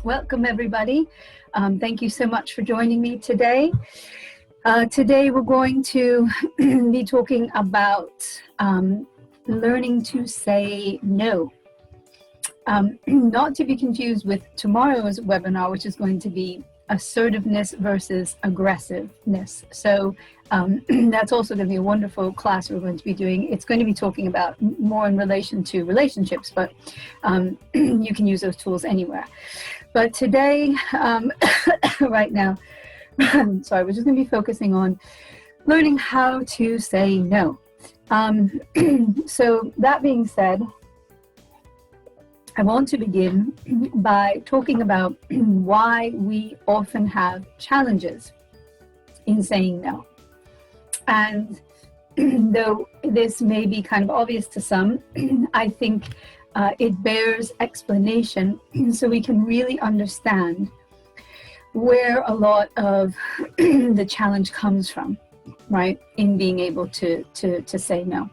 Welcome everybody. Thank you so much for joining me today. Today we're going to be talking about learning to say no. Not to be confused with tomorrow's webinar, which is going to be assertiveness versus aggressiveness. So that's also going to be a wonderful class we're going to be doing. It's going to be talking about more in relation to relationships, but you can use those tools anywhere. But today, right now, sorry, we're just going to be focusing on learning how to say no. So that being said, I want to begin by talking about why we often have challenges in saying no. And though this may be kind of obvious to some, I think it bears explanation so we can really understand where a lot of the challenge comes from, right, in being able to say no.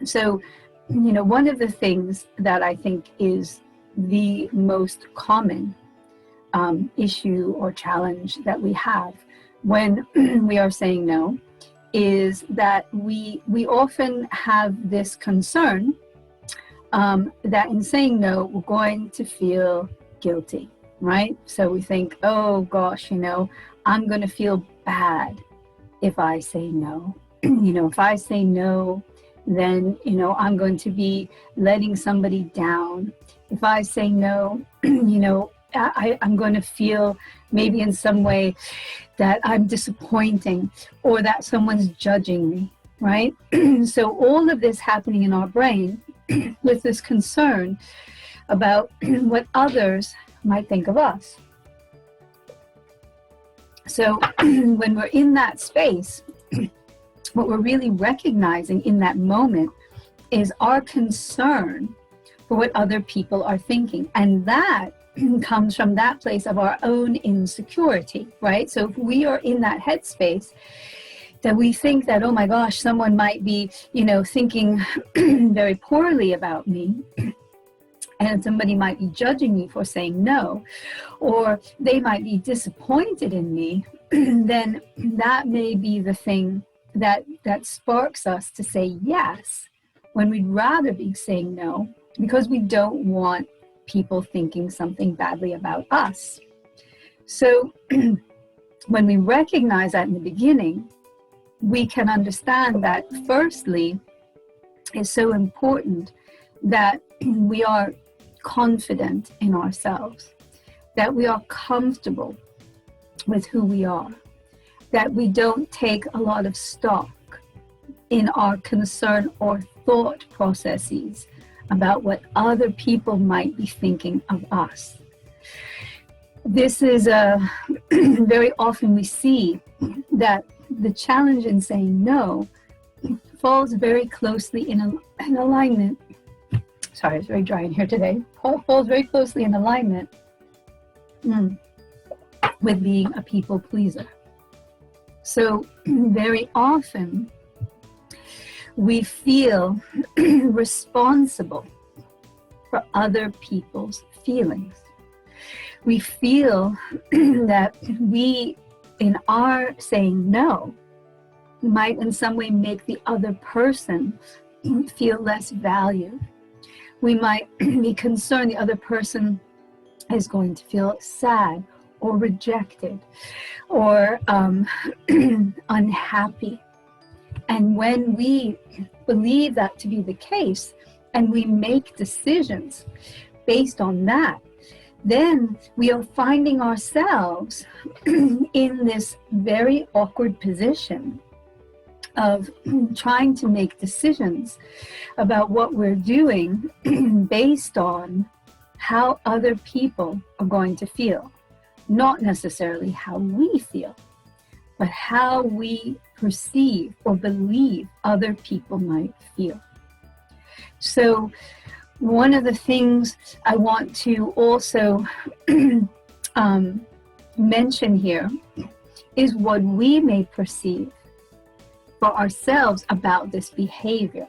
So, you know, one of the things that I think is the most common issue or challenge that we have when we are saying no is that we often have this concern that in saying no, we're going to feel guilty, right? So we think, oh gosh, you know, I'm going to feel bad if I say no. You know, if I say no, then, you know, I'm going to be letting somebody down. If I say no, you know, I'm going to feel maybe in some way that I'm disappointing or that someone's judging me, right? So all of this happening in our brain with this concern about what others might think of us. So when we're in that space, what we're really recognizing in that moment is our concern for what other people are thinking. And that comes from that place of our own insecurity, right? So if we are in that headspace, that we think that, oh my gosh, someone might be, you know, thinking very poorly about me, and somebody might be judging me for saying no, or they might be disappointed in me, then that may be the thing that sparks us to say yes when we'd rather be saying no, because we don't want people thinking something badly about us. So when we recognize that in the beginning, we can understand that firstly, it's so important that we are confident in ourselves, that we are comfortable with who we are, that we don't take a lot of stock in our concern or thought processes about what other people might be thinking of us. This is very often we see that the challenge in saying no falls very closely in alignment. Sorry, it's very dry in here today. Falls very closely in alignment with being a people pleaser. So very often we feel responsible for other people's feelings. We feel that we, in our saying no, might in some way make the other person feel less valued. We might be concerned the other person is going to feel sad or rejected or unhappy. And when we believe that to be the case and we make decisions based on that, then we are finding ourselves in this very awkward position of trying to make decisions about what we're doing based on how other people are going to feel. Not necessarily how we feel, but how we perceive or believe other people might feel. So one of the things I want to also mention here is what we may perceive for ourselves about this behavior.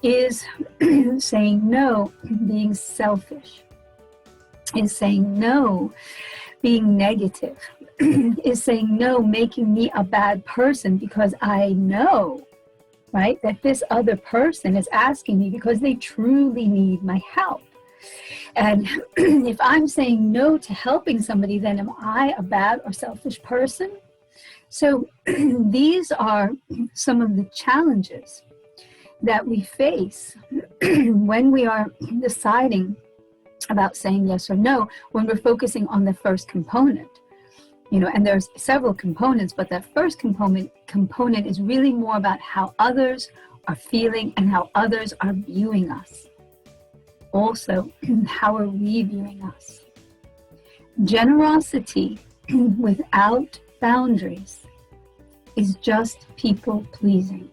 Is saying no being selfish? Is saying no being negative? Is saying no making me a bad person because I know, right, that this other person is asking me because they truly need my help? And if I'm saying no to helping somebody, then am I a bad or selfish person? So these are some of the challenges that we face when we are deciding about saying yes or no, when we're focusing on the first component. And there's several components, but that first component is really more about how others are feeling and how others are viewing us. Also, how are we viewing us? Generosity without boundaries is just people pleasing.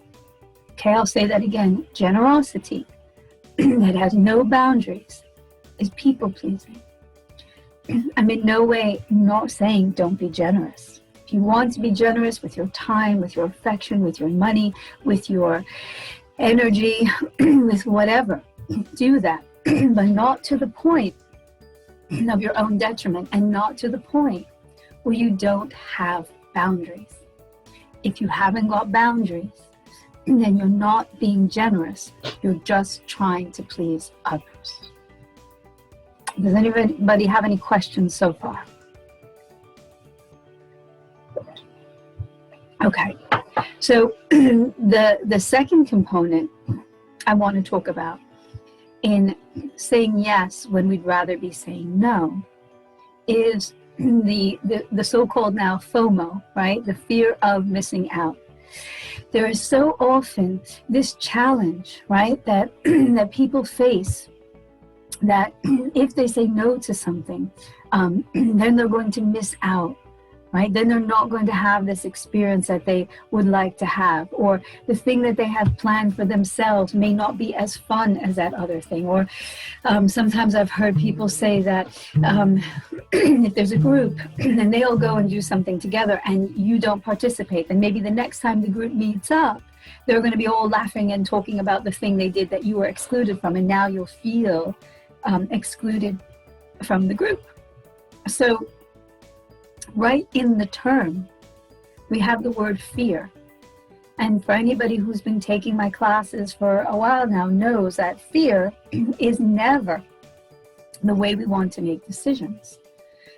Okay, I'll say that again. Generosity that has no boundaries is people pleasing. I'm in no way not saying don't be generous. If you want to be generous with your time, with your affection, with your money, with your energy, with whatever, do that. But not to the point of your own detriment, and not to the point where you don't have boundaries. If you haven't got boundaries, then you're not being generous. You're just trying to please others. Does anybody have any questions so far? Okay, so the second component I want to talk about in saying yes when we'd rather be saying no is the so-called now FOMO, right? The fear of missing out. There is so often this challenge, right, that that people face, that if they say no to something, then they're going to miss out, right? Then they're not going to have this experience that they would like to have, or the thing that they have planned for themselves may not be as fun as that other thing. Or sometimes I've heard people say that if there's a group and they all go and do something together and you don't participate, then maybe the next time the group meets up, they're going to be all laughing and talking about the thing they did that you were excluded from, and now you'll feel excluded from the group. So right in the term, we have the word fear. And for anybody who's been taking my classes for a while now knows that fear is never the way we want to make decisions.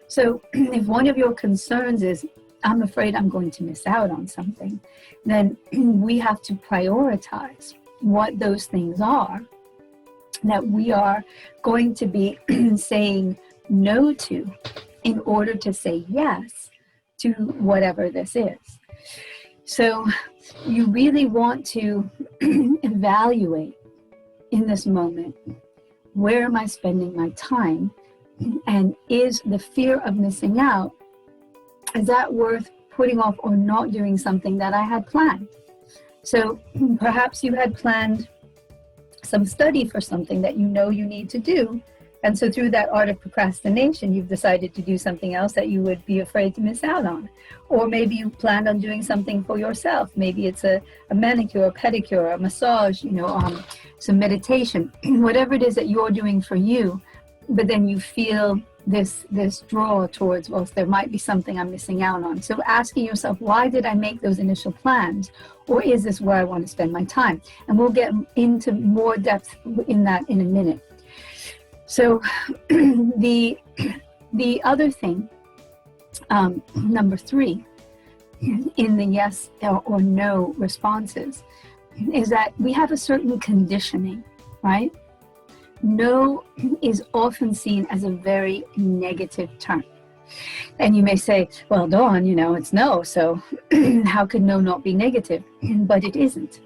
So if one of your concerns is, I'm afraid I'm going to miss out on something, then we have to prioritize what those things are that we are going to be saying no to in order to say yes to whatever this is. So you really want to evaluate in this moment, where am I spending my time? And is the fear of missing out, is that worth putting off or not doing something that I had planned? So perhaps you had planned some study for something that you know you need to do. And so through that art of procrastination, you've decided to do something else that you would be afraid to miss out on. Or maybe you planned on doing something for yourself. Maybe it's a manicure, a pedicure, a massage, some meditation, whatever it is that you're doing for you. But then you feel this draw towards, well, there might be something I'm missing out on. So asking yourself, why did I make those initial plans? Or is this where I want to spend my time? And we'll get into more depth in that in a minute. So the other thing, number 3, in the yes or no responses, is that we have a certain conditioning, right? No is often seen as a very negative term. And you may say, well, Dawn, it's no, so how could no not be negative? But it isn't.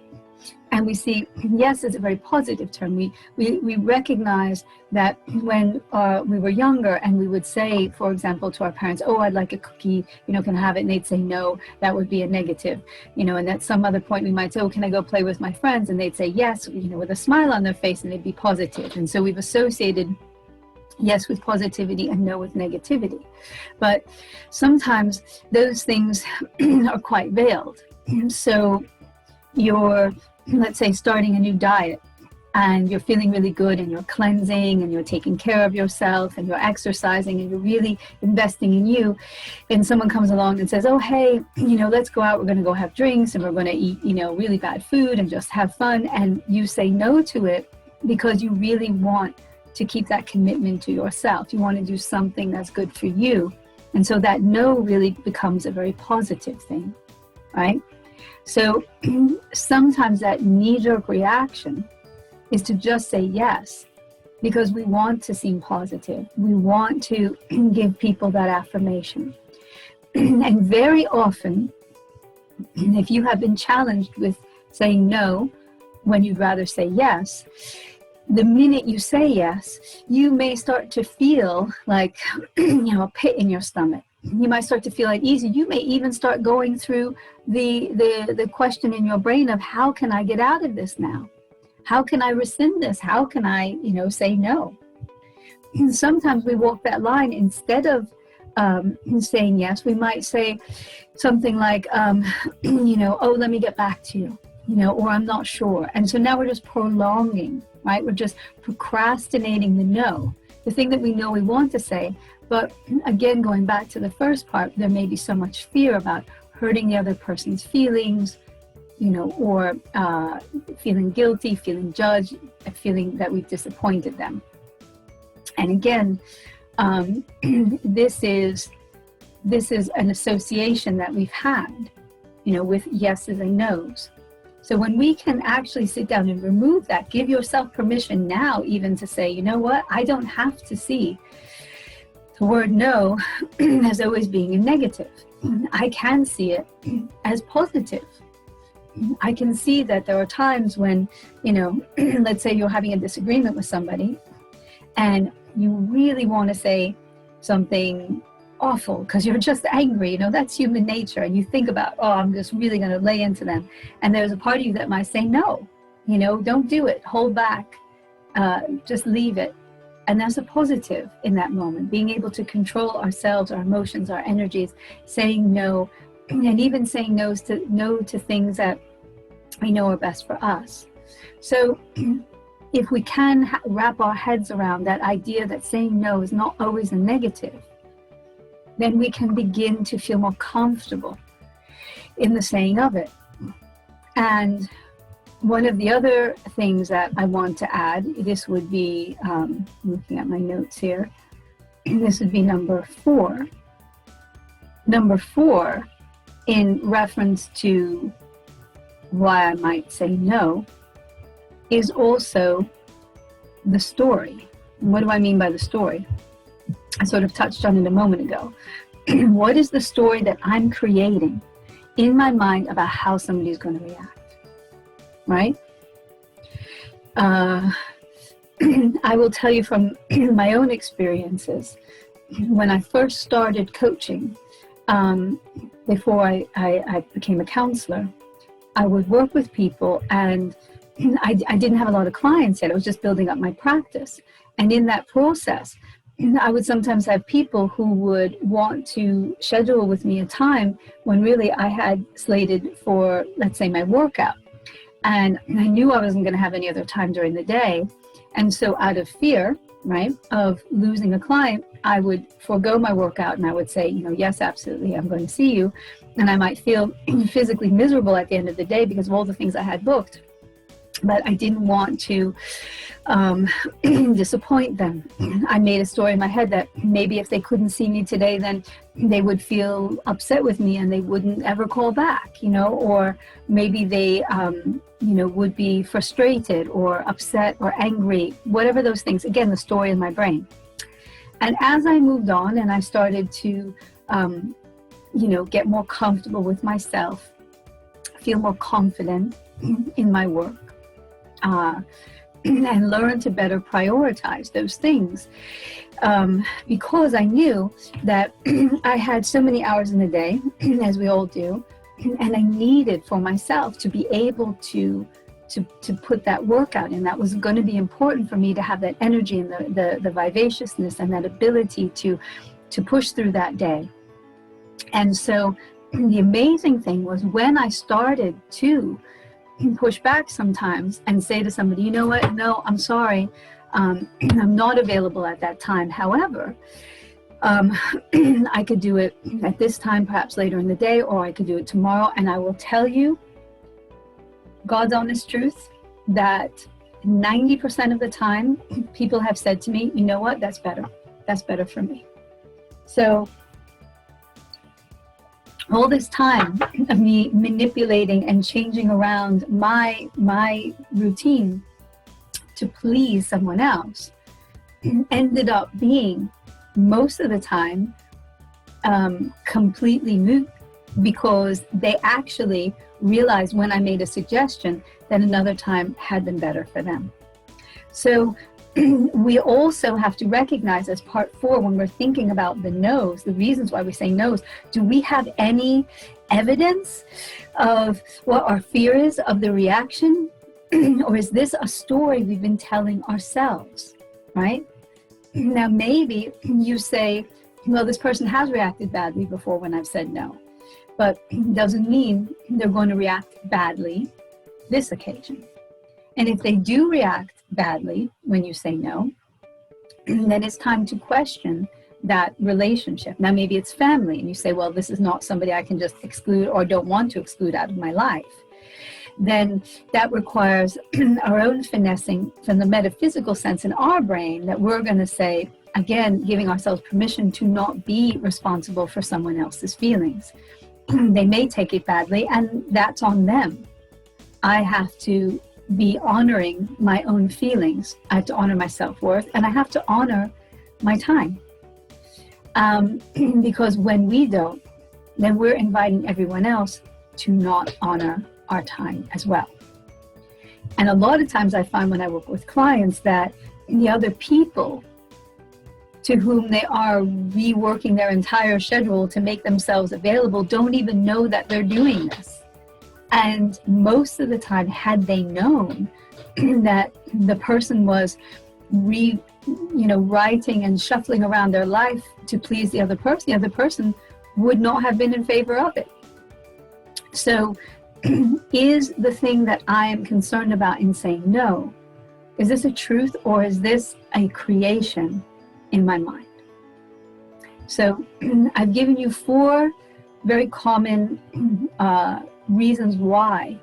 And we see yes as a very positive term. We recognize that when we were younger and we would say, for example, to our parents, oh, I'd like a cookie, can I have it? And they'd say no, that would be a negative. And at some other point we might say, oh, can I go play with my friends? And they'd say yes, with a smile on their face, and it'd be positive. And so we've associated yes with positivity and no with negativity. But sometimes those things are quite veiled. So you're, let's say, starting a new diet, and you're feeling really good, and you're cleansing, and you're taking care of yourself, and you're exercising, and you're really investing in you, and someone comes along and says, oh, hey, let's go out, we're going to go have drinks, and we're going to eat, really bad food and just have fun, and you say no to it because you really want to keep that commitment to yourself. You want to do something that's good for you. And so that no really becomes a very positive thing, right? So sometimes that knee-jerk reaction is to just say yes, because we want to seem positive. We want to give people that affirmation. And very often, if you have been challenged with saying no when you'd rather say yes, the minute you say yes, you may start to feel like, a pit in your stomach. You might start to feel uneasy. You may even start going through the question in your brain of, how can I get out of this now? How can I rescind this? How can I, say no? And sometimes we walk that line. Instead of saying yes, we might say something like, oh, let me get back to you, or I'm not sure. And so now we're just prolonging, right? We're just procrastinating the no, the thing that we know we want to say. But again, going back to the first part, there may be so much fear about hurting the other person's feelings, or feeling guilty, feeling judged, feeling that we've disappointed them. And again, this is an association that we've had, with yeses and nos. So when we can actually sit down and remove that, give yourself permission now even to say, you know what, I don't have to see the word no as always being a negative. I can see it as positive. I can see that there are times when, let's say you're having a disagreement with somebody and you really want to say something awful because you're just angry, that's human nature. And you think about, oh, I'm just really going to lay into them. And there's a part of you that might say, no, don't do it. Hold back. Just leave it. And that's a positive in that moment, being able to control ourselves, our emotions, our energies, saying no, and even saying no to things that we know are best for us. So if we can wrap our heads around that idea that saying no is not always a negative, then we can begin to feel more comfortable in the saying of it. And one of the other things that I want to add, this would be, looking at my notes here, this would be number 4. Number 4, in reference to why I might say no, is also the story. What do I mean by the story? I sort of touched on it a moment ago. What is the story that I'm creating in my mind about how somebody's going to react? Right? I will tell you from my own experiences. When I first started coaching, before I became a counselor, I would work with people, and I didn't have a lot of clients yet. I was just building up my practice. And in that process, I would sometimes have people who would want to schedule with me a time when really I had slated for, let's say, my workout. And I knew I wasn't going to have any other time during the day. And so out of fear, right, of losing a client, I would forego my workout and I would say, yes, absolutely, I'm going to see you. And I might feel physically miserable at the end of the day because of all the things I had booked. But I didn't want to disappoint them. I made a story in my head that maybe if they couldn't see me today, then they would feel upset with me and they wouldn't ever call back, or maybe they, would be frustrated or upset or angry, whatever those things. Again, the story in my brain. And as I moved on and I started to, get more comfortable with myself, feel more confident in my work, and learn to better prioritize those things, because I knew that I had so many hours in a day, as we all do, and I needed for myself to be able to put that workout in. That was going to be important for me to have that energy and the vivaciousness and that ability to push through that day. And so the amazing thing was when I started to push back sometimes and say to somebody, you know what, no, I'm sorry, I'm not available at that time. However, I could do it at this time, perhaps later in the day, or I could do it tomorrow. And I will tell you, God's honest truth, that 90% of the time, people have said to me, you know what, that's better. That's better for me. So all this time of me manipulating and changing around my routine to please someone else ended up being, most of the time, completely moot, because they actually realized when I made a suggestion that another time had been better for them. So we also have to recognize, as part 4, when we're thinking about the no's, the reasons why we say no's, do we have any evidence of what our fear is of the reaction? Or is this a story we've been telling ourselves, right? Now, maybe you say, well, this person has reacted badly before when I've said no, but doesn't mean they're going to react badly this occasion. And if they do react badly when you say no, then it's time to question that relationship. Now, maybe it's family, and you say, well, this is not somebody I can just exclude or don't want to exclude out of my life. Then that requires our own finessing from the metaphysical sense in our brain, that we're going to say, again, giving ourselves permission to not be responsible for someone else's feelings. They may take it badly, and that's on them. I have to be honoring my own feelings. I have to honor my self-worth, and I have to honor my time. Because when we don't, then we're inviting everyone else to not honor our time as well. And a lot of times I find when I work with clients that the other people to whom they are reworking their entire schedule to make themselves available don't even know that they're doing this. And most of the time, had they known that the person was writing and shuffling around their life to please the other person would not have been in favor of it. So is the thing that I am concerned about in saying no, is this a truth, or is this a creation in my mind? So I've given you 4 very common reasons why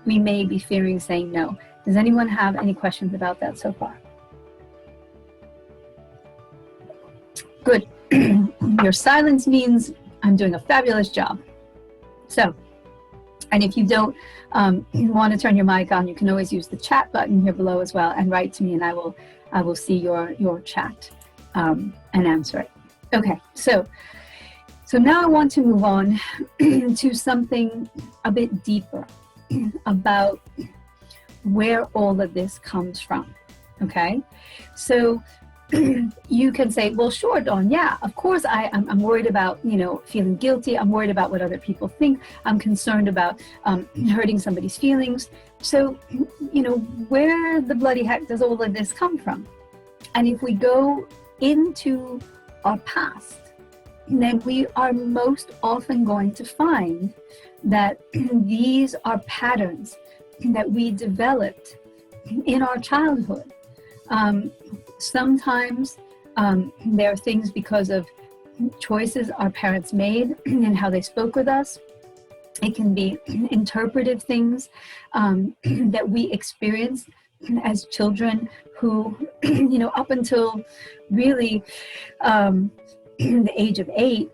we may be fearing saying no. Does anyone have any questions about that so far? Good. Your silence means I'm doing a fabulous job. So, and if you don't want to turn your mic on, you can always use the chat button here below as well and write to me, and I will see your chat and answer it. Okay, so now I want to move on to something a bit deeper about where all of this comes from. Okay, so you can say, well, sure, Dawn, yeah, of course I'm worried about, feeling guilty. I'm worried about what other people think. I'm concerned about hurting somebody's feelings. So, where the bloody heck does all of this come from? And if we go into our past, then we are most often going to find that these are patterns that we developed in our childhood. Sometimes there are things because of choices our parents made and how they spoke with us. It can be interpretive things that we experienced as children who, up until really the age of 8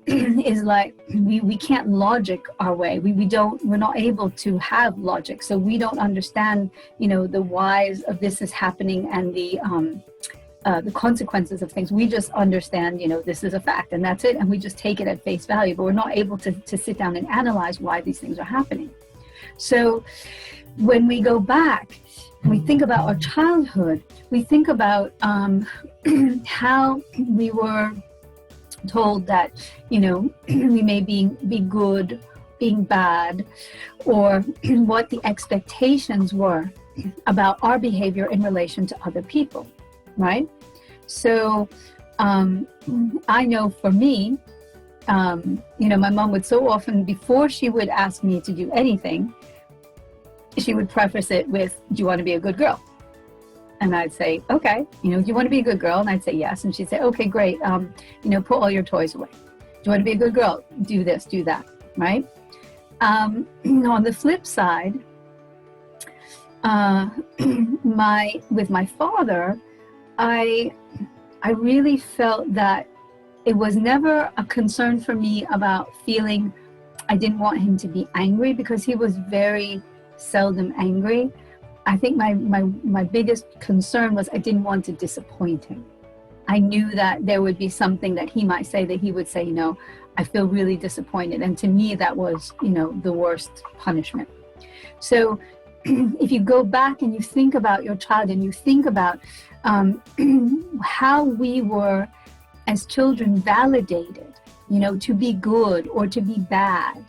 is like we can't logic our way. We're not able to have logic, so we don't understand the whys of this is happening and the consequences of things. We just understand this is a fact and that's it, and we just take it at face value, but we're not able to sit down and analyze why these things are happening. So when we go back, we think about our childhood, we think about how we were told that we may be good, being bad, or what the expectations were about our behavior in relation to other people, right? So I know for me, my mom would so often, before she would ask me to do anything, she would preface it with, do you want to be a good girl? And I'd say, okay, do you want to be a good girl? And I'd say yes. And she'd say, okay, great. Put all your toys away. Do you want to be a good girl? Do this, do that, right? On the flip side, with my father, I really felt that it was never a concern for me about feeling I didn't want him to be angry, because he was very seldom angry. I think my biggest concern was I didn't want to disappoint him. I knew that there would be something that he might say that he would say, I feel really disappointed. And to me, that was, the worst punishment. So if you go back and you think about your child and you think about how we were as children validated, to be good or to be bad,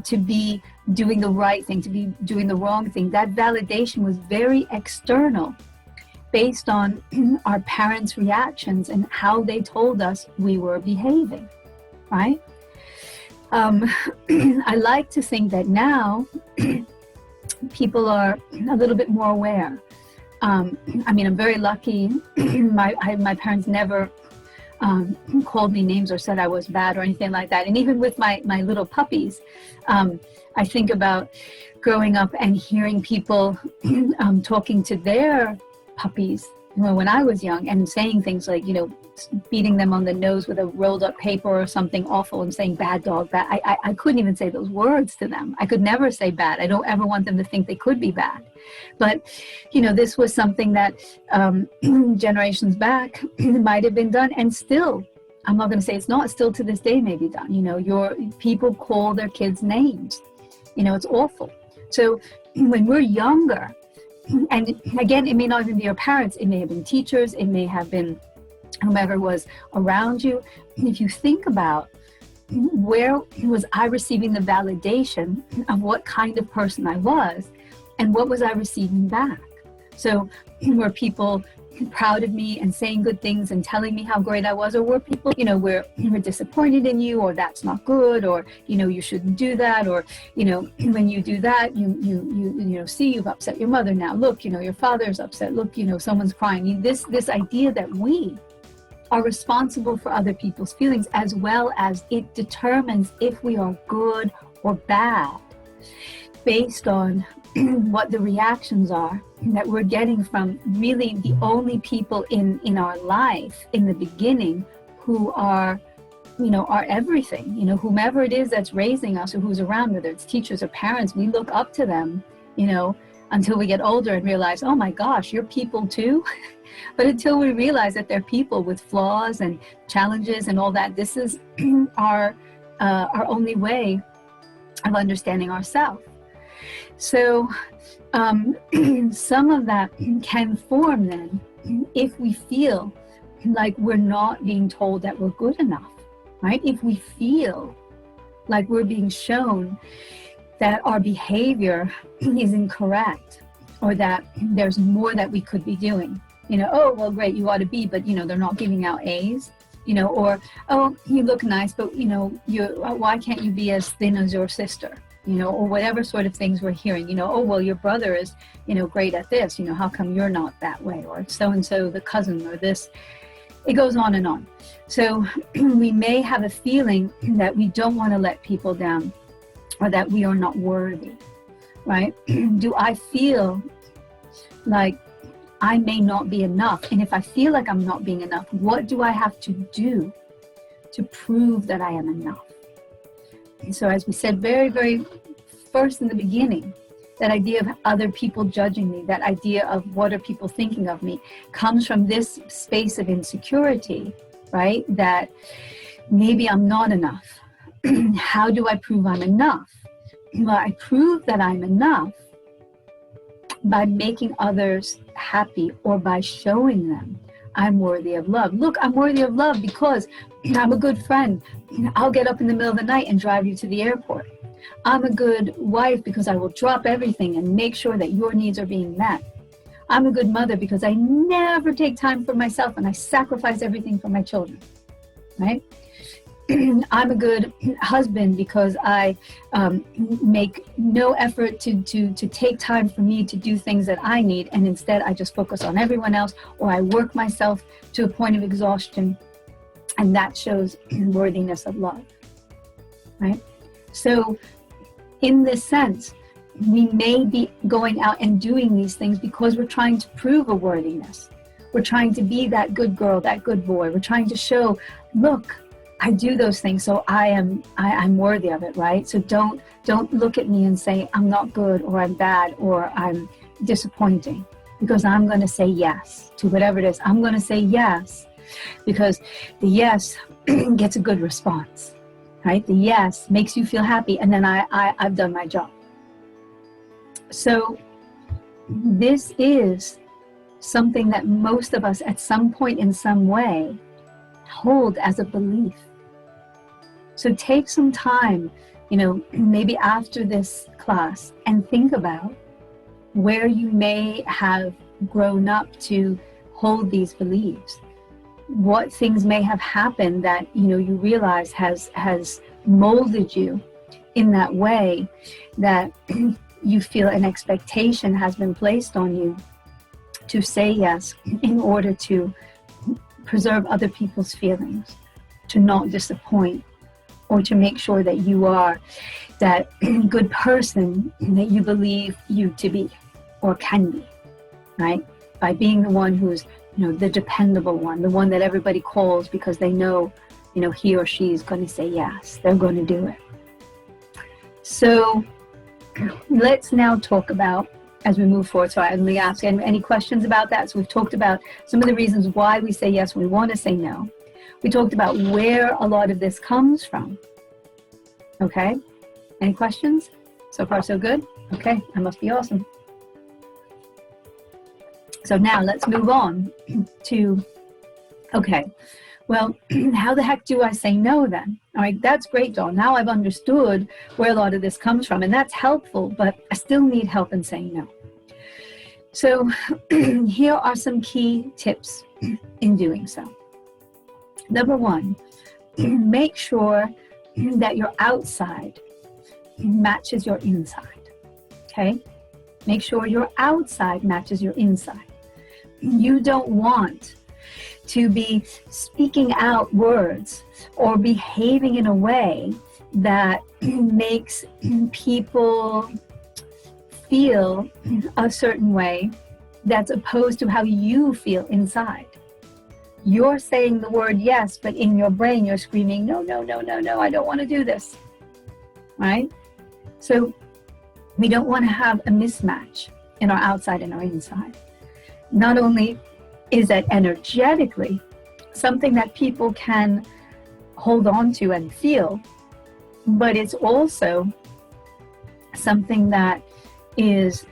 to be doing the right thing, to be doing the wrong thing. That validation was very external, based on our parents' reactions and how they told us we were behaving, right? I like to think that now people are a little bit more aware. I'm very lucky. My parents never called me names or said I was bad or anything like that. And even with my little puppies, I think about growing up and hearing people talking to their puppies when I was young and saying things like, beating them on the nose with a rolled up paper or something awful and saying bad dog, bad. I couldn't even say those words to them. I could never say bad. I don't ever want them to think they could be bad. But, this was something that generations back might have been done, and still, I'm not going to say it's not, still to this day may be done. Your people call their kids names. It's awful. So when we're younger, and again, it may not even be your parents, it may have been teachers, it may have been whomever was around you. If you think about, where was I receiving the validation of what kind of person I was, and what was I receiving back? So were people proud of me and saying good things and telling me how great I was, or were people, we're disappointed in you, or that's not good, or you shouldn't do that, or when you do that, you see, you've upset your mother now. Look, your father's upset. Look, someone's crying. This idea that we are responsible for other people's feelings, as well as it determines if we are good or bad, based on what the reactions are that we're getting from really the only people in our life in the beginning who are, are everything. Whomever it is that's raising us or who's around, whether it's teachers or parents, we look up to them, until we get older and realize, oh my gosh, you're people too. But until we realize that they're people with flaws and challenges and all that, this is our only way of understanding ourselves. So some of that can form then if we feel like we're not being told that we're good enough, right? If we feel like we're being shown that our behavior is incorrect, or that there's more that we could be doing. Oh, well, great, you ought to be, but, they're not giving out A's, or, oh, you look nice, but, why can't you be as thin as your sister? Or whatever sort of things we're hearing, oh, well, your brother is, great at this, how come you're not that way? Or so-and-so, the cousin, or this, it goes on and on. So we may have a feeling that we don't want to let people down, or that we are not worthy, right? Do I feel like I may not be enough? And if I feel like I'm not being enough, what do I have to do to prove that I am enough? And so as we said very, very first in the beginning, that idea of other people judging me, that idea of what are people thinking of me, comes from this space of insecurity, right? That maybe I'm not enough. How do I prove I'm enough? Well, I prove that I'm enough by making others happy, or by showing them I'm worthy of love. Look, I'm worthy of love because I'm a good friend. I'll get up in the middle of the night and drive you to the airport. I'm a good wife because I will drop everything and make sure that your needs are being met. I'm a good mother because I never take time for myself and I sacrifice everything for my children, right? I'm a good husband because I make no effort to take time for me to do things that I need, and instead I just focus on everyone else, or I work myself to a point of exhaustion, and that shows worthiness of love, right? So in this sense, we may be going out and doing these things because we're trying to prove a worthiness. We're trying to be that good girl, that good boy. We're trying to show, look, I do those things, so I'm worthy of it, right? So don't look at me and say I'm not good, or I'm bad, or I'm disappointing, because I'm going to say yes to whatever it is. I'm going to say yes because the yes gets a good response, right? The yes makes you feel happy, and then I've done my job. So this is something that most of us at some point in some way hold as a belief. So take some time, maybe after this class, and think about where you may have grown up to hold these beliefs. What things may have happened that you realize has molded you in that way, that you feel an expectation has been placed on you to say yes in order to preserve other people's feelings, to not disappoint, or to make sure that you are that good person that you believe you to be or can be, right? By being the one who's, the dependable one, the one that everybody calls because they know, he or she is going to say yes, they're going to do it. So let's now talk about, as we move forward, so I'm going to ask any questions about that. So we've talked about some of the reasons why we say yes when we want to say no. We talked about where a lot of this comes from. Okay? Any questions? So far, so good? Okay, that must be awesome. So now let's move on to, okay, well, how the heck do I say no then? All right, that's great, Dawn. Now I've understood where a lot of this comes from, and that's helpful, but I still need help in saying no. So here are some key tips in doing so. Number one, make sure that your outside matches your inside, okay? Make sure your outside matches your inside. You don't want to be speaking out words or behaving in a way that makes people feel a certain way that's opposed to how you feel inside. You're saying the word yes, but in your brain you're screaming, no, no, no, no, no, I don't want to do this, right? So we don't want to have a mismatch in our outside and our inside. Not only is that energetically something that people can hold on to and feel, but it's also something that is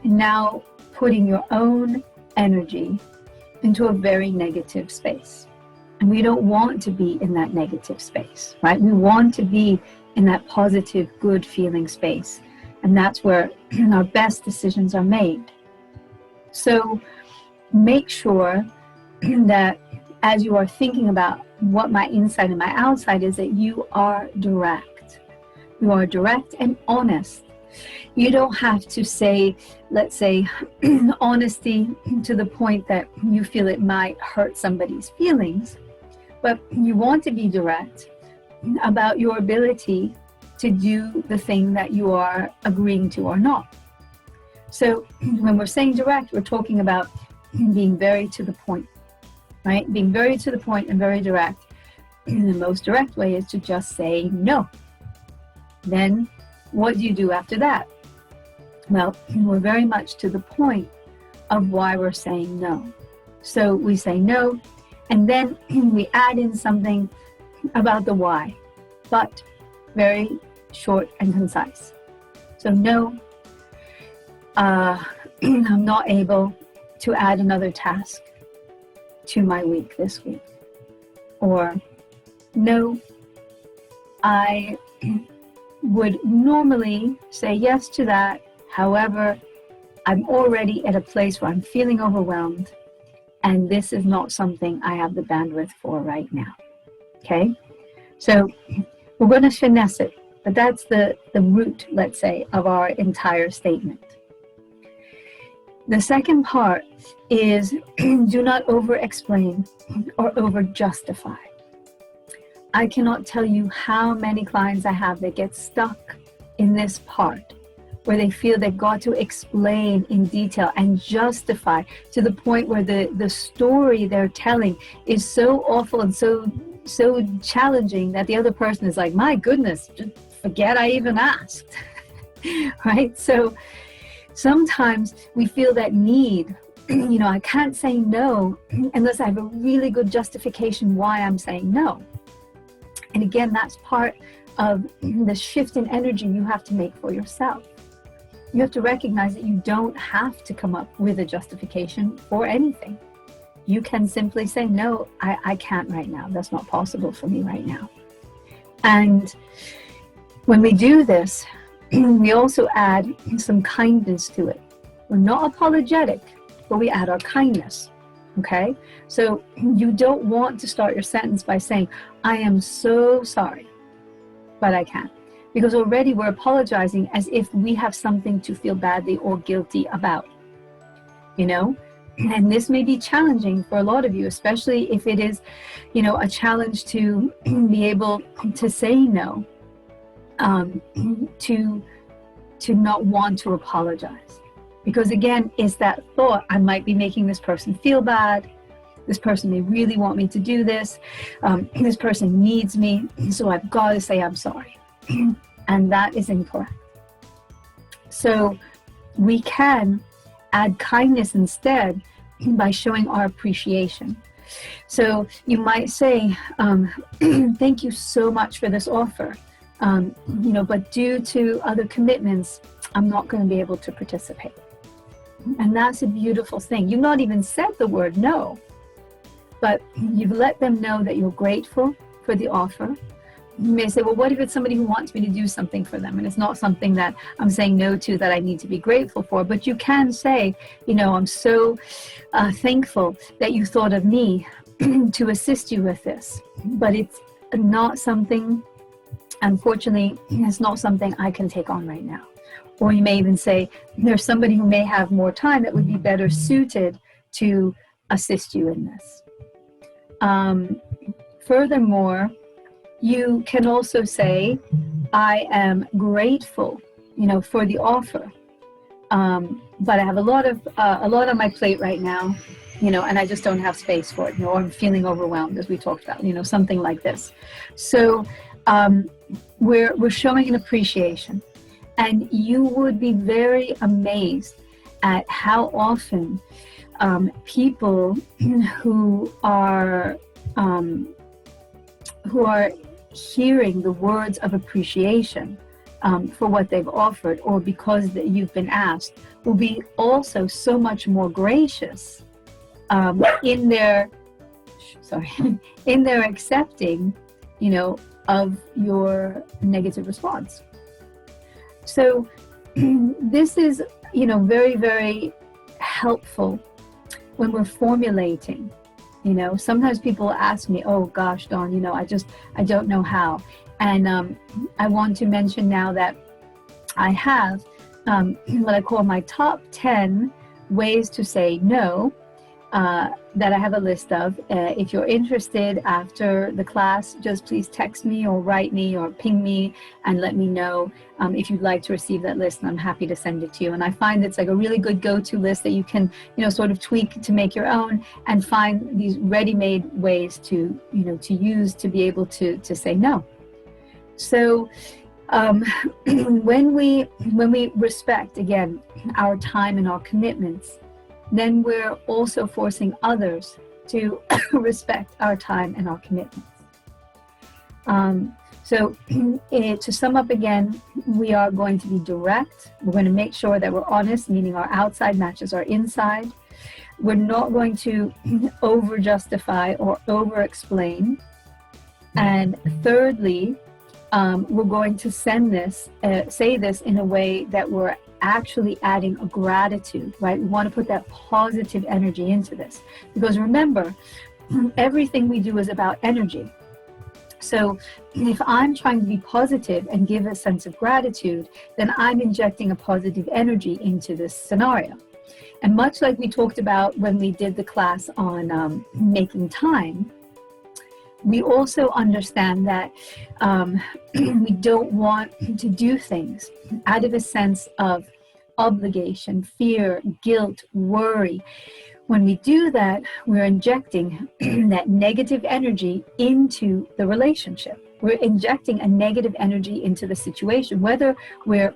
now putting your own energy into a very negative space. And we don't want to be in that negative space, right? We want to be in that positive, good feeling space. And that's where our best decisions are made. So make sure that as you are thinking about what my inside and my outside is, that you are direct. You are direct and honest. You don't have to say, let's say, honesty to the point that you feel it might hurt somebody's feelings, but you want to be direct about your ability to do the thing that you are agreeing to or not. So when we're saying direct, we're talking about being very to the point, right? Being very to the point and very direct. And the most direct way is to just say no. Then what do you do after that? Well, we're very much to the point of why we're saying no. So we say no, and then we add in something about the why, but very short and concise. So no, I'm not able to add another task to my week this week. Or no, I would normally say yes to that. However, I'm already at a place where I'm feeling overwhelmed, and this is not something I have the bandwidth for right now. Okay? So we're going to finesse it, but that's the root, let's say, of our entire statement. The second part is do not over-explain or over-justify. I cannot tell you how many clients I have that get stuck in this part where they feel they've got to explain in detail and justify to the point where the story they're telling is so awful and so challenging that the other person is like, my goodness, just forget I even asked. Right? So sometimes we feel that need, I can't say no unless I have a really good justification why I'm saying no. And again, that's part of the shift in energy you have to make for yourself. You have to recognize that you don't have to come up with a justification for anything. You can simply say, no, I can't right now. That's not possible for me right now. And when we do this, we also add some kindness to it. We're not apologetic, but we add our kindness. Okay? So you don't want to start your sentence by saying, I am so sorry, but I can't. Because already we're apologizing as if we have something to feel badly or guilty about. And this may be challenging for a lot of you, especially if it is, a challenge to be able to say no, to not want to apologize. Because again, it's that thought, I might be making this person feel bad. This person may really want me to do this. This person needs me, so I've got to say I'm sorry. And that is incorrect. So we can add kindness instead by showing our appreciation. So you might say, thank you so much for this offer. But due to other commitments, I'm not going to be able to participate. And that's a beautiful thing. You've not even said the word no, but you've let them know that you're grateful for the offer. You may say, well, what if it's somebody who wants me to do something for them and it's not something that I'm saying no to that I need to be grateful for? But you can say, I'm so thankful that you thought of me to assist you with this. But it's not something, unfortunately, it's not something I can take on right now. Or you may even say, there's somebody who may have more time that would be better suited to assist you in this. Furthermore, you can also say, I am grateful, for the offer. But I have a lot on my plate right now, and I just don't have space for it, or I'm feeling overwhelmed, as we talked about, something like this. So we're showing an appreciation. And you would be very amazed at how often people who are hearing the words of appreciation for what they've offered, or because that you've been asked, will be also so much more gracious in their accepting, of your negative response. So this is, very, very helpful when we're formulating. Sometimes people ask me, oh gosh, Dawn, I don't know how. And I want to mention now that I have what I call my top 10 ways to say no, that I have a list of. If you're interested after the class, just please text me or write me or ping me and let me know if you'd like to receive that list, and I'm happy to send it to you. And I find it's like a really good go-to list that you can, sort of tweak to make your own and find these ready-made ways to, to use to be able to say no. So when we respect, again, our time and our commitments, then we're also forcing others to respect our time and our commitments. So to sum up again, we are going to be direct. We're going to make sure that we're honest, meaning our outside matches our inside. We're not going to over-justify or over-explain. And thirdly, we're going to say this in a way that we're actually adding a gratitude, right? We want to put that positive energy into this. Because remember, everything we do is about energy. So if I'm trying to be positive and give a sense of gratitude, then I'm injecting a positive energy into this scenario. And much like we talked about when we did the class on making time, we also understand that we don't want to do things out of a sense of obligation, fear, guilt, worry. When we do that, we're injecting that negative energy into the relationship. We're injecting a negative energy into the situation, whether we're,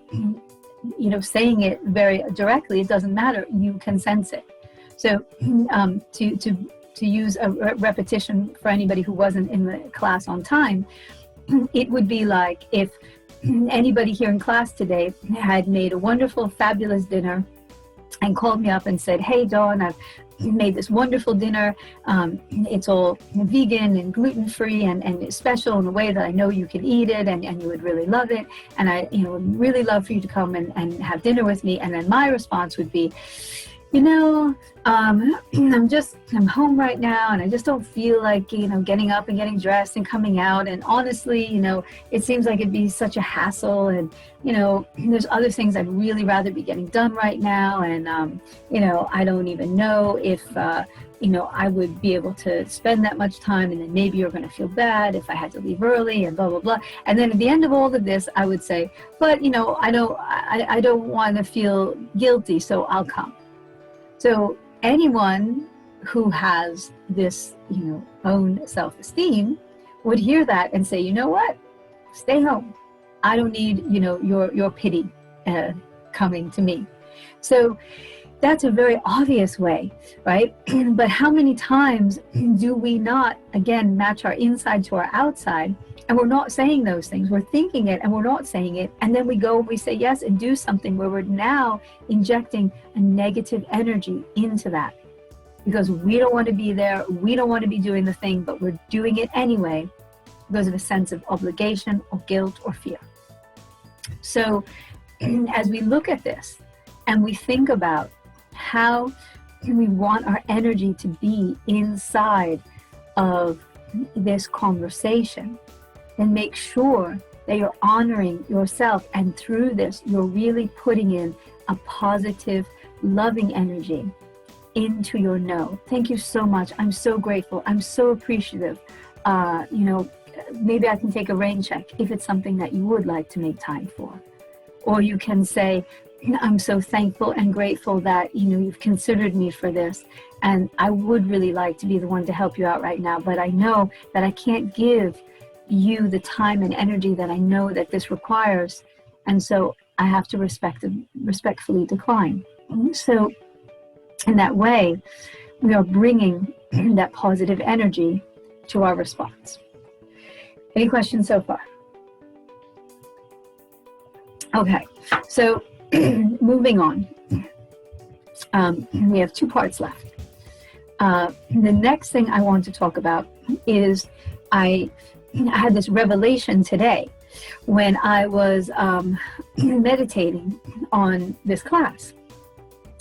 saying it very directly, it doesn't matter. You can sense it. So to use a repetition for anybody who wasn't in the class on time, it would be like if anybody here in class today had made a wonderful, fabulous dinner and called me up and said, "Hey, Dawn, I've made this wonderful dinner. It's all vegan and gluten-free and it's special in a way that I know you can eat it and you would really love it. And I would really love for you to come and have dinner with me." And then my response would be, I'm home right now and I just don't feel like, getting up and getting dressed and coming out. And honestly, it seems like it'd be such a hassle. And, there's other things I'd really rather be getting done right now. And, I don't even know if, I would be able to spend that much time. And then maybe you're going to feel bad if I had to leave early and blah, blah, blah. And then at the end of all of this, I would say, but, I don't want to feel guilty, so I'll come. So anyone who has this, own self-esteem would hear that and say, you know what, stay home. I don't need, your pity coming to me. So that's a very obvious way, right? But how many times do we not, again, match our inside to our outside? And we're not saying those things. We're thinking it and we're not saying it. And then we go and we say yes and do something where we're now injecting a negative energy into that. Because we don't want to be there. We don't want to be doing the thing, but we're doing it anyway because of a sense of obligation or guilt or fear. So as we look at this and we think about how we want our energy to be inside of this conversation, then make sure that you're honoring yourself, and through this you're really putting in a positive, loving energy into your no. Thank you so much. I'm so grateful. I'm so appreciative. Maybe I can take a rain check if it's something that you would like to make time for. Or you can say, I'm so thankful and grateful that you've considered me for this, and I would really like to be the one to help you out right now, but I know that I can't give you the time and energy that I know that this requires, and so I have to respectfully decline. So in that way, we are bringing that positive energy to our response. Any questions so far? Okay, so moving on. We have two parts left. The next thing I want to talk about is I had this revelation today when I was meditating on this class.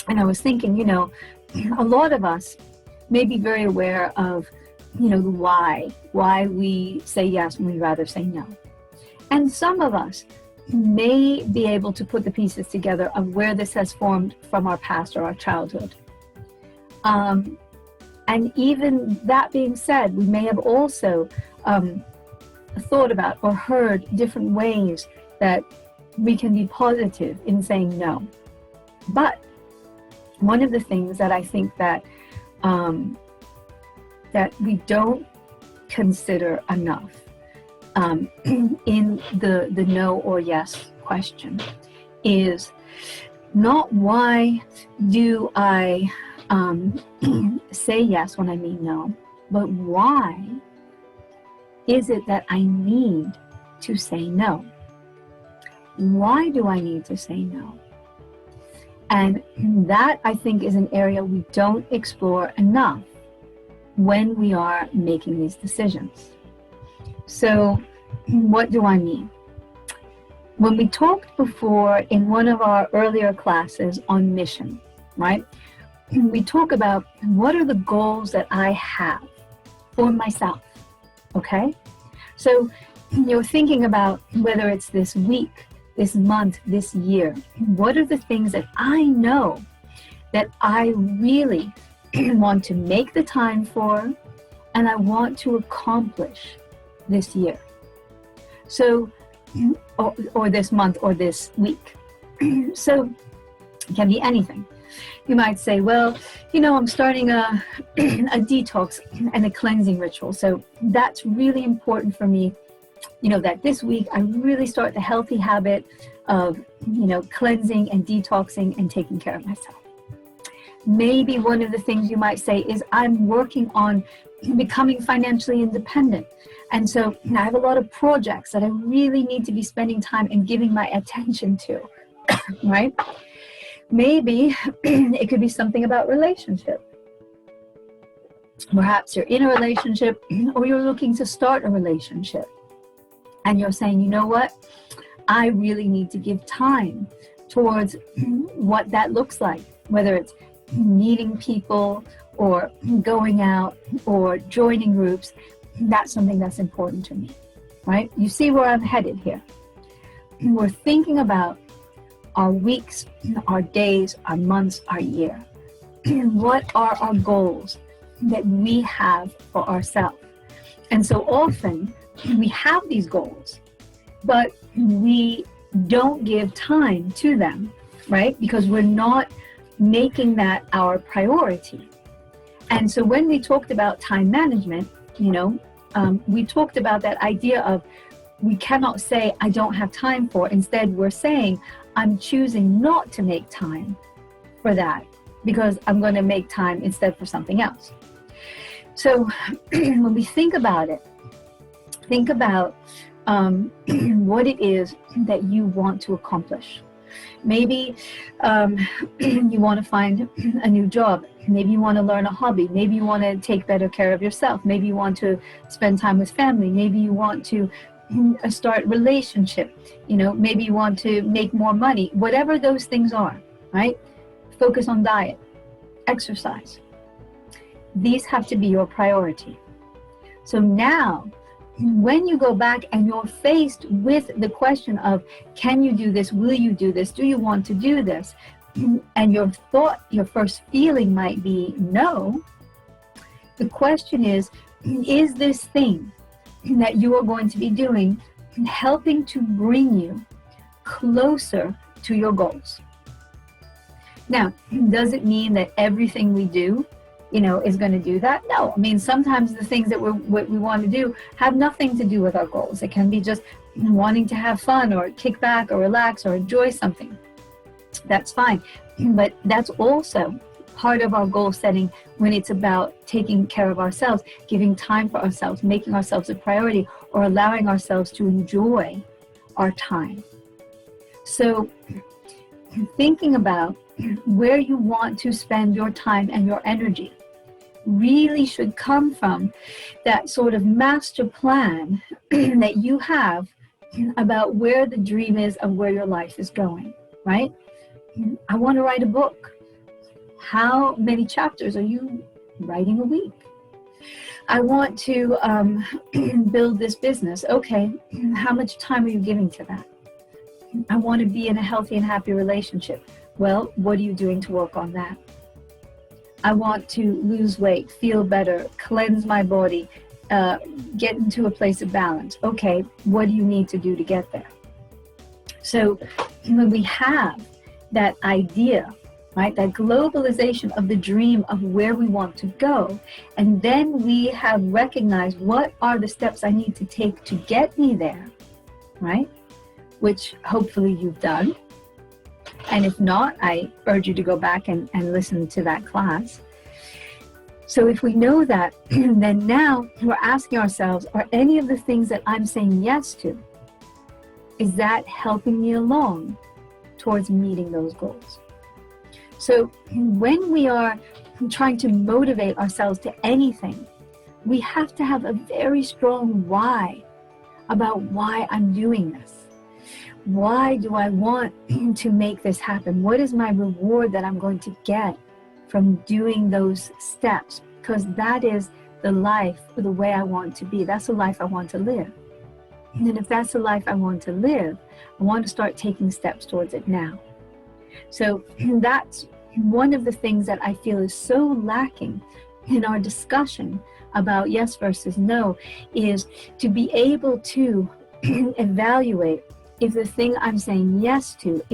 And I was thinking, a lot of us may be very aware of, why we say yes when we'd rather say no. And some of us may be able to put the pieces together of where this has formed from our past or our childhood. And even that being said, we may have also thought about or heard different ways that we can be positive in saying no. But one of the things that I think that that we don't consider enough in the no or yes question is not why do I say yes when I mean no, but why is it that I need to say no? Why do I need to say no? And that, I think, is an area we don't explore enough when we are making these decisions. So what do I mean? When we talked before in one of our earlier classes on mission, right? We talk about what are the goals that I have for myself, okay? So you're thinking about whether it's this week, this month, this year, what are the things that I know that I really want to make the time for and I want to accomplish this year. So, or this month or this week. So it can be anything. You might say, well, I'm starting a detox and a cleansing ritual. So that's really important for me, that this week I really start the healthy habit of, cleansing and detoxing and taking care of myself. Maybe one of the things you might say is I'm working on becoming financially independent. And so I have a lot of projects that I really need to be spending time and giving my attention to, right? Maybe it could be something about relationship. Perhaps you're in a relationship or you're looking to start a relationship. And you're saying, you know what? I really need to give time towards what that looks like, whether it's meeting people or going out or joining groups. That's something that's important to me, right? You see where I'm headed here. We're thinking about our weeks, our days, our months, our year. What are our goals that we have for ourselves? And so often we have these goals, but we don't give time to them, right? Because we're not making that our priority. And so when we talked about time management, we talked about that idea of we cannot say I don't have time for. Instead, we're saying I'm choosing not to make time for that because I'm going to make time instead for something else. So when we think about it, think about what it is that you want to accomplish. Maybe you want to find a new job. Maybe you want to learn a hobby. Maybe you want to take better care of yourself. Maybe you want to spend time with family. Maybe you want to start a relationship. Maybe you want to make more money. Whatever those things are, right? Focus on diet, exercise. These have to be your priority. So now, when you go back and you're faced with the question of, can you do this? Will you do this? Do you want to do this? And your first feeling might be no. The question is this thing that you are going to be doing helping to bring you closer to your goals? Now, does it mean that everything we do is going to do that? No. I mean, sometimes the things that we want to do have nothing to do with our goals. It can be just wanting to have fun or kick back or relax or enjoy something. That's fine. But that's also part of our goal setting when it's about taking care of ourselves, giving time for ourselves, making ourselves a priority, or allowing ourselves to enjoy our time. So thinking about where you want to spend your time and your energy really should come from that sort of master plan that you have about where the dream is of where your life is going, right? I want to write a book. How many chapters are you writing a week? I want to build this business. Okay, how much time are you giving to that? I want to be in a healthy and happy relationship. Well, what are you doing to work on that? I want to lose weight, feel better, cleanse my body, get into a place of balance. Okay, what do you need to do to get there? So when we have that idea, right, that globalization of the dream of where we want to go, and then we have recognized what are the steps I need to take to get me there, right, which hopefully you've done. And if not, I urge you to go back and listen to that class. So if we know that, then now we're asking ourselves, are any of the things that I'm saying yes to, is that helping me along towards meeting those goals? So when we are trying to motivate ourselves to anything, we have to have a very strong why about why I'm doing this. Why do I want to make this happen? What is my reward that I'm going to get from doing those steps? Because that is the life, the way I want to be. That's the life I want to live. And if that's the life I want to live, I want to start taking steps towards it now. So that's one of the things that I feel is so lacking in our discussion about yes versus no, is to be able to evaluate if the thing I'm saying yes to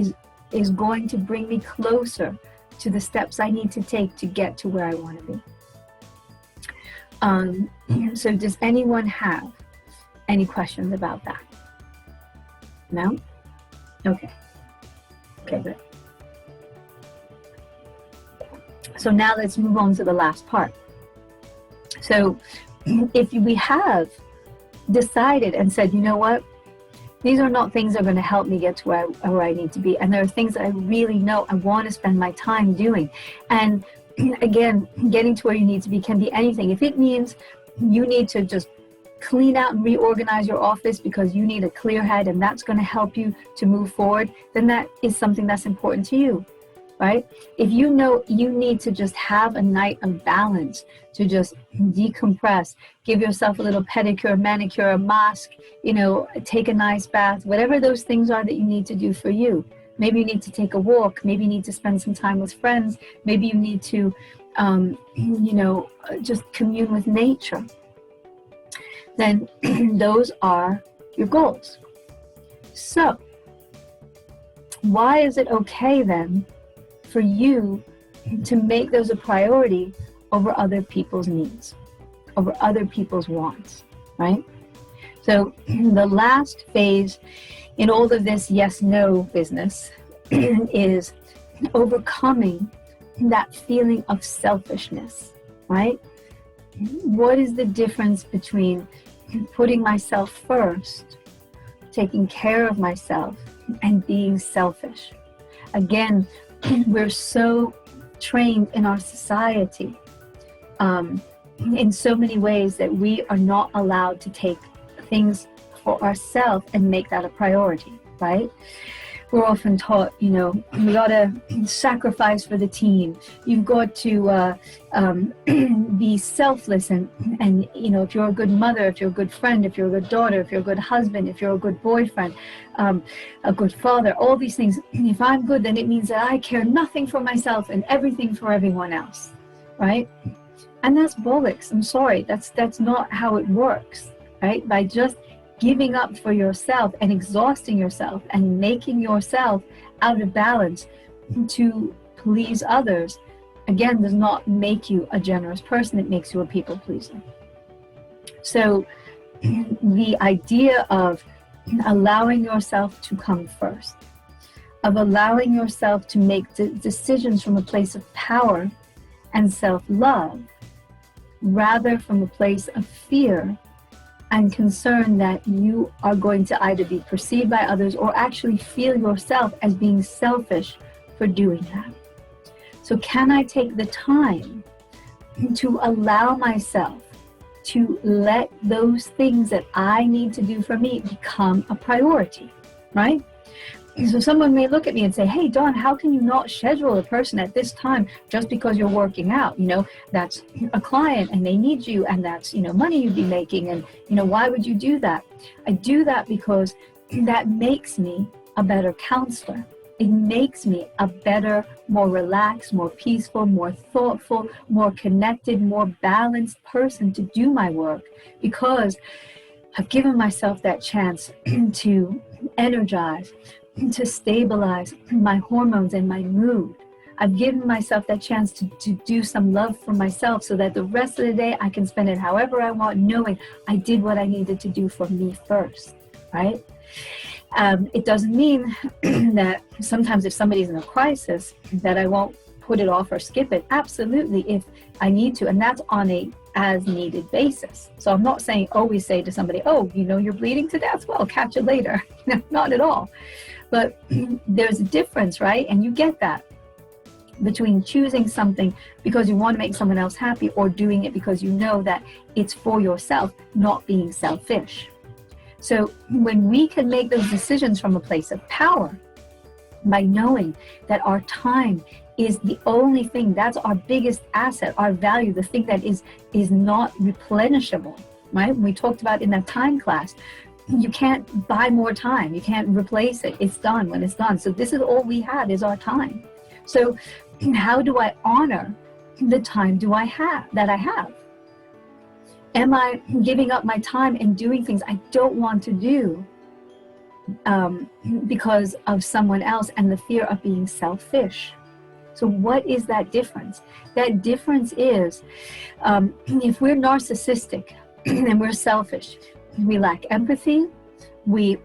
is going to bring me closer to the steps I need to take to get to where I want to be. So does anyone have any questions about that? No? Okay. Okay, good. So now let's move on to the last part. So if we have decided and said, you know what, these are not things that are going to help me get to where I need to be, and there are things that I really know I want to spend my time doing. And again, getting to where you need to be can be anything. If it means you need to just clean out and reorganize your office because you need a clear head and that's going to help you to move forward, then that is something that's important to you, right? If you know you need to just have a night of balance, to just decompress, give yourself a little pedicure, manicure, a mask, you know, take a nice bath, whatever those things are that you need to do for you. Maybe you need to take a walk, maybe you need to spend some time with friends, maybe you need to, you know, just commune with nature. Then those are your goals. So why is it okay then for you to make those a priority over other people's needs, over other people's wants, right? So the last phase in all of this yes-no business is overcoming that feeling of selfishness, right? What is the difference between putting myself first, taking care of myself, and being selfish? Again, we're so trained in our society in so many ways that we are not allowed to take things for ourselves and make that a priority, right? We're often taught, you know, you gotta sacrifice for the team. You've got to be selfless, and you know, if you're a good mother, if you're a good friend, if you're a good daughter, if you're a good husband, if you're a good boyfriend, a good father, all these things. If I'm good, then it means that I care nothing for myself and everything for everyone else, right? And that's bollocks. I'm sorry, that's not how it works, right? By just giving up for yourself and exhausting yourself and making yourself out of balance to please others, again, does not make you a generous person. It makes you a people pleaser. So the idea of allowing yourself to come first, of allowing yourself to make decisions from a place of power and self-love, rather from a place of fear and concern that you are going to either be perceived by others or actually feel yourself as being selfish for doing that. So can I take the time to allow myself to let those things that I need to do for me become a priority, right? So someone may look at me and say, hey, Dawn, how can you not schedule a person at this time just because you're working out? You know, that's a client and they need you, and that's, you know, money you'd be making. And, you know, why would you do that? I do that because that makes me a better counselor. It makes me a better, more relaxed, more peaceful, more thoughtful, more connected, more balanced person to do my work, because I've given myself that chance to energize, to stabilize my hormones and my mood. I've given myself that chance to do some love for myself so that the rest of the day I can spend it however I want, knowing I did what I needed to do for me first, right? It doesn't mean that sometimes if somebody's in a crisis that I won't put it off or skip it. Absolutely, if I need to, and that's on a as needed basis. So I'm not saying always say to somebody, oh, you know, you're bleeding to death, well, catch you later. Not at all. But there's a difference, right? And you get that between choosing something because you want to make someone else happy, or doing it because you know that it's for yourself, not being selfish. So when we can make those decisions from a place of power, by knowing that our time is the only thing, that's our biggest asset, our value, the thing that is not replenishable, right? We talked about in that time class, you can't buy more time. You can't replace it. It's done when it's done. So this is all we have, is our time. So how do I honor the time that I have? Am I giving up my time and doing things I don't want to do because of someone else and the fear of being selfish? So what is that difference? That difference is if we're narcissistic and we're selfish, we lack empathy. We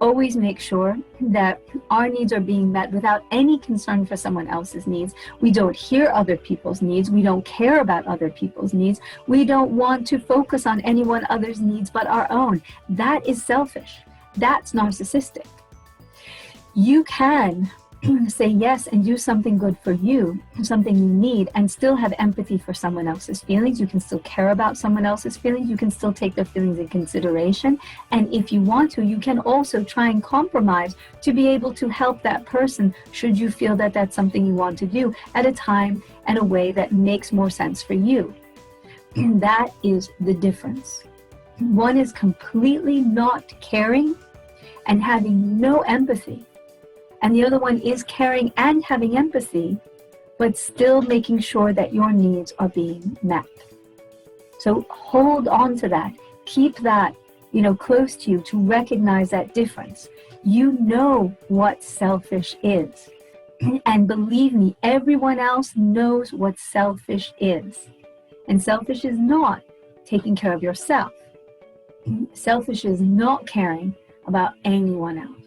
always make sure that our needs are being met without any concern for someone else's needs. We don't hear other people's needs. We don't care about other people's needs. We don't want to focus on anyone other's needs but our own. That is selfish. That's narcissistic. You can say yes and do something good for you, something you need, and still have empathy for someone else's feelings. You can still care about someone else's feelings. You can still take their feelings in consideration. And if you want to, you can also try and compromise to be able to help that person, should you feel that that's something you want to do, at a time and a way that makes more sense for you. That is the difference. One is completely not caring and having no empathy. And the other one is caring and having empathy, but still making sure that your needs are being met. So hold on to that. Keep that, close to you, to recognize that difference. You know what selfish is. And believe me, everyone else knows what selfish is. And selfish is not taking care of yourself. Selfish is not caring about anyone else.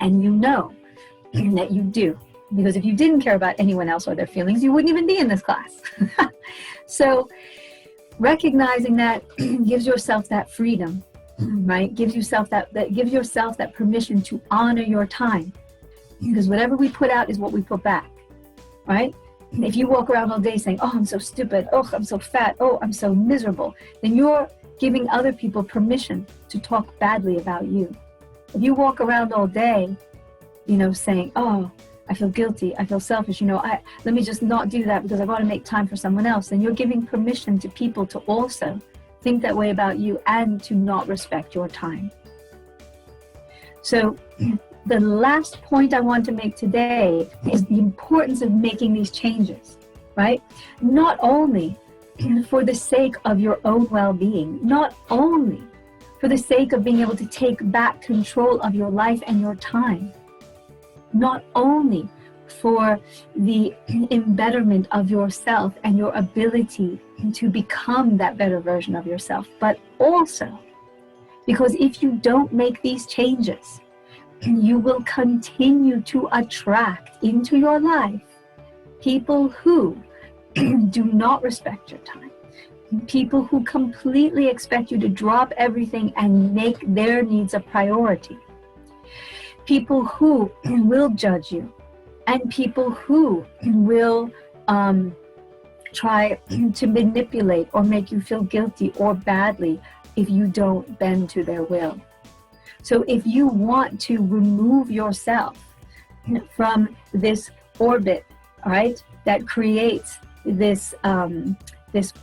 And you know that you do. Because if you didn't care about anyone else or their feelings, you wouldn't even be in this class. So recognizing that gives yourself that freedom, right? Gives yourself that permission to honor your time. Because whatever we put out is what we put back, right? If you walk around all day saying, oh, I'm so stupid, oh, I'm so fat, oh, I'm so miserable, then you're giving other people permission to talk badly about you. If you walk around all day, saying, oh, I feel guilty, I feel selfish, let me just not do that because I want to make time for someone else, then you're giving permission to people to also think that way about you and to not respect your time. So the last point I want to make today is the importance of making these changes, right? Not only for the sake of your own well-being, not only for the sake of being able to take back control of your life and your time, not only for the embetterment of yourself and your ability to become that better version of yourself, but also because if you don't make these changes, you will continue to attract into your life people who do not respect your time. People who completely expect you to drop everything and make their needs a priority. People who will judge you, and people who will try to manipulate or make you feel guilty or badly if you don't bend to their will. So if you want to remove yourself from this orbit, all right, that creates this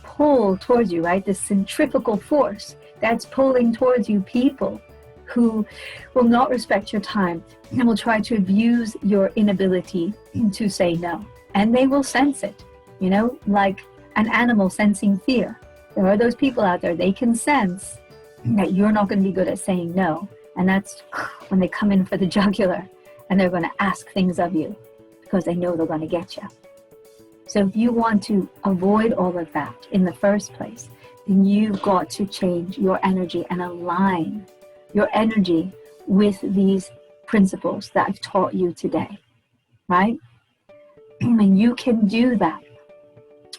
pull towards you, right? This centrifugal force that's pulling towards you people who will not respect your time and will try to abuse your inability to say no. And they will sense it, like an animal sensing fear. There are those people out there, they can sense that you're not going to be good at saying no. And that's when they come in for the jugular and they're going to ask things of you because they know they're going to get you. So if you want to avoid all of that in the first place, then you've got to change your energy and align your energy with these principles that I've taught you today, right? And you can do that.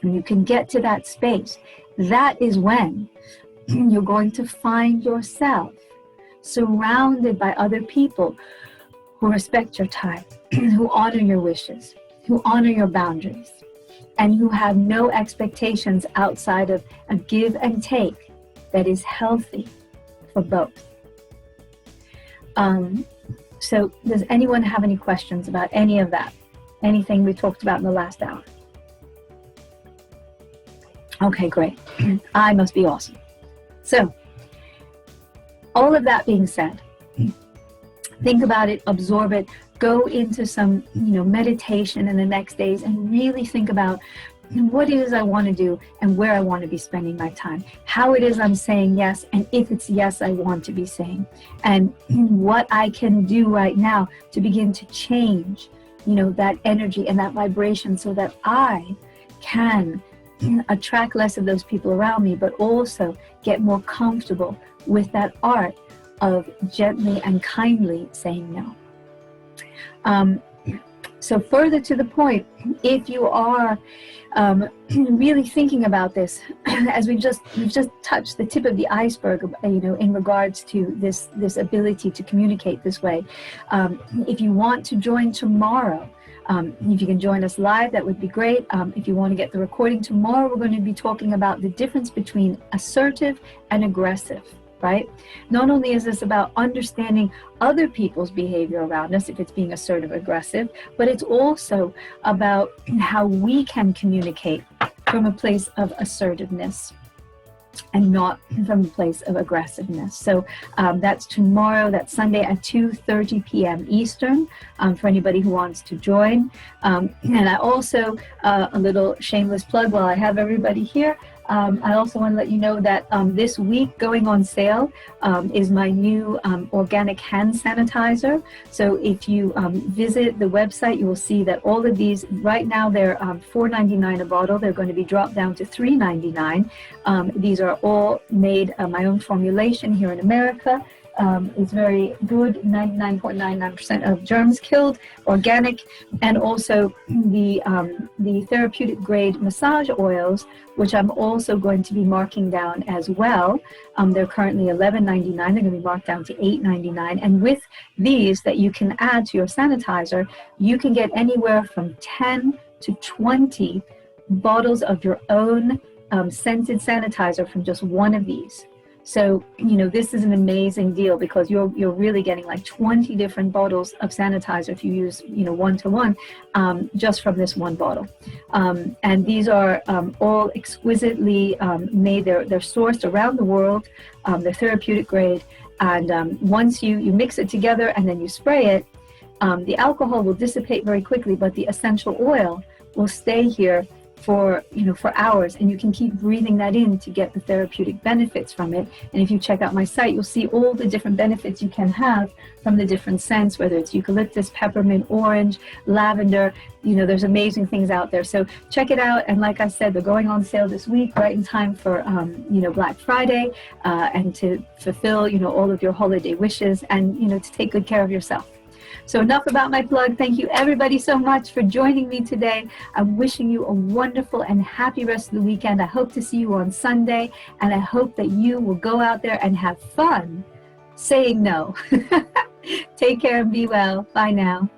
When you can get to that space, that is when you're going to find yourself surrounded by other people who respect your time, who honor your wishes, who honor your boundaries, and who have no expectations outside of a give and take that is healthy for both. So does anyone have any questions about any of that? Anything we talked about in the last hour? Okay, great. I must be awesome. So all of that being said, think about it, absorb it, go into some, meditation in the next days and really think about what it is I want to do and where I want to be spending my time, how it is I'm saying yes, and if it's yes I want to be saying, and what I can do right now to begin to change, that energy and that vibration so that I can attract less of those people around me, but also get more comfortable with that art of gently and kindly saying no. So further to the point, if you are really thinking about this, as we've just touched the tip of the iceberg, in regards to this ability to communicate this way, if you want to join tomorrow, if you can join us live, that would be great. If you want to get the recording tomorrow, we're going to be talking about the difference between assertive and aggressive. Right? Not only is this about understanding other people's behavior around us, if it's being assertive or aggressive, but it's also about how we can communicate from a place of assertiveness and not from a place of aggressiveness. So that's tomorrow, that's Sunday at 2:30 p.m. Eastern, for anybody who wants to join. And I also, a little shameless plug while I have everybody here, I also want to let you know that this week going on sale is my new organic hand sanitizer. So if you visit the website, you will see that all of these, right now they're $4.99 a bottle. They're going to be dropped down to $3.99. These are all made my own formulation here in America. It's very good, 99.99% of germs killed, organic, and also the therapeutic grade massage oils, which I'm also going to be marking down as well. They're currently $11.99. They're going to be marked down to $8.99. And with these that you can add to your sanitizer, you can get anywhere from 10 to 20 bottles of your own scented sanitizer from just one of these. So, this is an amazing deal because you're really getting like 20 different bottles of sanitizer if you use, one-to-one, just from this one bottle. And these are all exquisitely made. They're sourced around the world. They're therapeutic grade. And once you mix it together and then you spray it, the alcohol will dissipate very quickly, but the essential oil will stay here for hours, and you can keep breathing that in to get the therapeutic benefits from it. And if you check out my site, you'll see all the different benefits you can have from the different scents, whether it's eucalyptus, peppermint, orange, lavender. There's amazing things out there. So check it out. And like I said, they're going on sale this week, right in time for Black Friday, and to fulfill all of your holiday wishes, and to take good care of yourself. So enough about my plug. Thank you everybody so much for joining me today. I'm wishing you a wonderful and happy rest of the weekend. I hope to see you on Sunday, and I hope that you will go out there and have fun saying no. Take care and be well. Bye now.